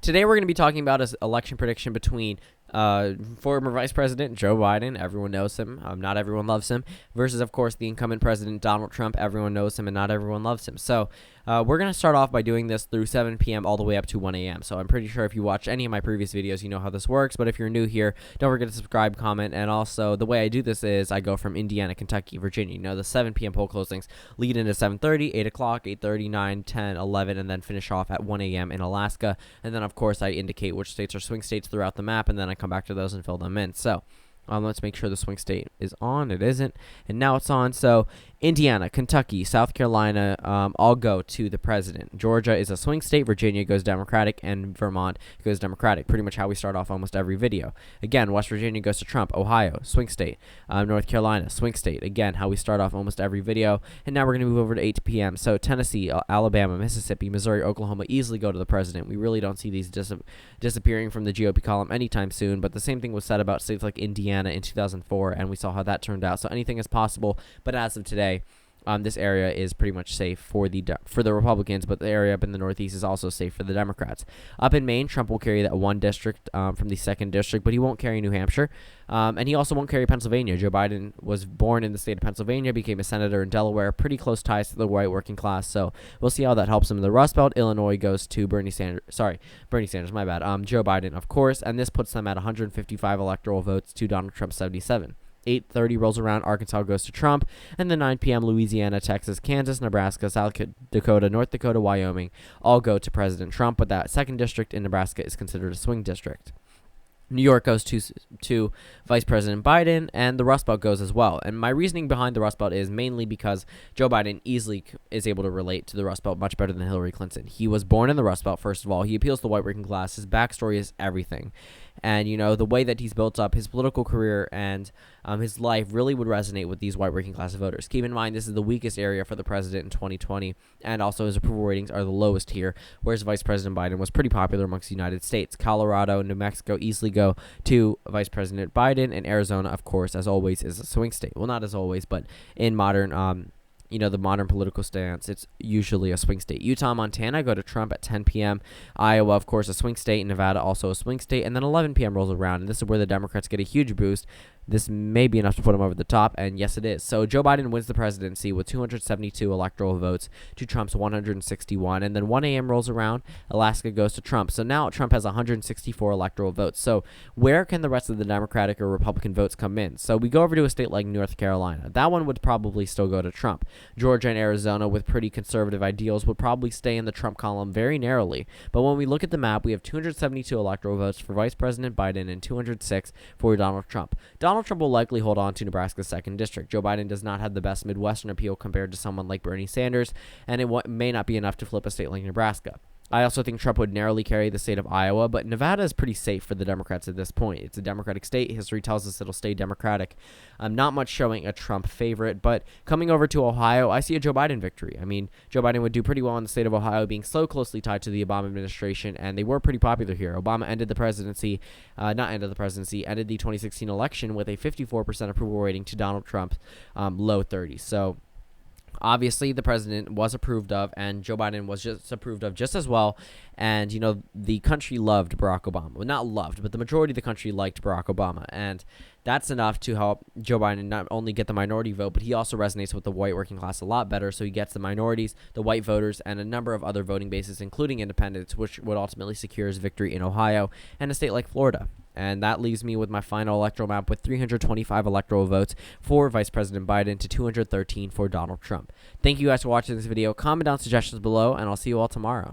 Today we're going to be talking about an election prediction between former Vice President Joe Biden. Everyone knows him. Not everyone loves him. Versus, of course, the incumbent President Donald Trump. Everyone knows him and not everyone loves him. So we're going to start off by doing this through 7 p.m. all the way up to 1 a.m. So I'm pretty sure if you watch any of my previous videos, you know how this works. But if you're new here, don't forget to subscribe, comment, and also the way I do this is I go from Indiana, Kentucky, Virginia. You know, the 7 p.m. poll closings lead into 7:30, 8 o'clock, 8:30, 9, 10, 11, and then finish off at 1 a.m. in Alaska. And then, of course, I indicate which states are swing states throughout the map, and then I come back to those and fill them in. So let's make sure the swing state is on. It isn't, and now it's on. So Indiana, Kentucky, South Carolina all go to the president. Georgia is a swing state. Virginia goes Democratic, and Vermont goes Democratic. Pretty much how we start off almost every video. Again, West Virginia goes to Trump. Ohio, swing state. North Carolina, swing state. Again, how we start off almost every video. And now we're going to move over to 8 p.m. So Tennessee, Alabama, Mississippi, Missouri, Oklahoma easily go to the president. We really don't see these disappearing from the GOP column anytime soon. But the same thing was said about states like Indiana in 2004, and we saw how that turned out. So anything is possible. But as of today, this area is pretty much safe for the Republicans, but the area up in the Northeast is also safe for the Democrats. Up in Maine, Trump will carry that one district from the 2nd district, but he won't carry New Hampshire, and he also won't carry Pennsylvania. Joe Biden was born in the state of Pennsylvania, became a senator in Delaware, pretty close ties to the white working class, so we'll see how that helps him in the Rust Belt. Illinois goes to Bernie Sanders, my bad, Joe Biden, of course, and this puts them at 155 electoral votes to Donald Trump's 77. 8:30 rolls around, Arkansas goes to Trump, and then 9 p.m. Louisiana, Texas, Kansas, Nebraska, South Dakota, North Dakota, Wyoming all go to President Trump, but that 2nd district in Nebraska is considered a swing district. New York goes to Vice President Biden, and the Rust Belt goes as well. And my reasoning behind the Rust Belt is mainly because Joe Biden easily is able to relate to the Rust Belt much better than Hillary Clinton. He was born in the Rust Belt, first of all. He appeals to the white working class. His backstory is everything. And, you know, the way that he's built up his political career and his life really would resonate with these white working class voters. Keep in mind, this is the weakest area for the president in 2020, and also his approval ratings are the lowest here, whereas Vice President Biden was pretty popular amongst the United States. Colorado and New Mexico easily go to Vice President Biden, and Arizona, of course, as always, is a swing state. Well, not as always, but in modern the modern political stance, it's usually a swing state. Utah, Montana go to Trump at 10 p.m. Iowa, of course, a swing state. Nevada, also a swing state. And then 11 p.m. rolls around, and this is where the Democrats get a huge boost. This may be enough to put him over the top, and yes, it is. So Joe Biden wins the presidency with 272 electoral votes to Trump's 161, and then 1 a.m. rolls around, Alaska goes to Trump. So now Trump has 164 electoral votes. So where can the rest of the Democratic or Republican votes come in? So we go over to a state like North Carolina. That one would probably still go to Trump. Georgia and Arizona, with pretty conservative ideals, would probably stay in the Trump column very narrowly. But when we look at the map, we have 272 electoral votes for Vice President Biden and 206 for Donald Trump. Donald Trump will likely hold on to Nebraska's 2nd district. Joe Biden does not have the best Midwestern appeal compared to someone like Bernie Sanders, and it may not be enough to flip a state like Nebraska. I also think Trump would narrowly carry the state of Iowa, but Nevada is pretty safe for the Democrats at this point. It's a Democratic state. History tells us it'll stay Democratic. Not much showing a Trump favorite, but coming over to Ohio, I see a Joe Biden victory. I mean, Joe Biden would do pretty well in the state of Ohio, being so closely tied to the Obama administration, and they were pretty popular here. Obama ended the 2016 election with a 54% approval rating to Donald Trump's low 30s. So obviously, the president was approved of, and Joe Biden was just approved of just as well. And, you know, the country loved Barack Obama. Well, not loved, but the majority of the country liked Barack Obama. And that's enough to help Joe Biden not only get the minority vote, but he also resonates with the white working class a lot better. So he gets the minorities, the white voters, and a number of other voting bases, including independents, which would ultimately secure his victory in Ohio and a state like Florida. And that leaves me with my final electoral map with 325 electoral votes for Vice President Biden to 213 for Donald Trump. Thank you guys for watching this video. Comment down suggestions below, and I'll see you all tomorrow.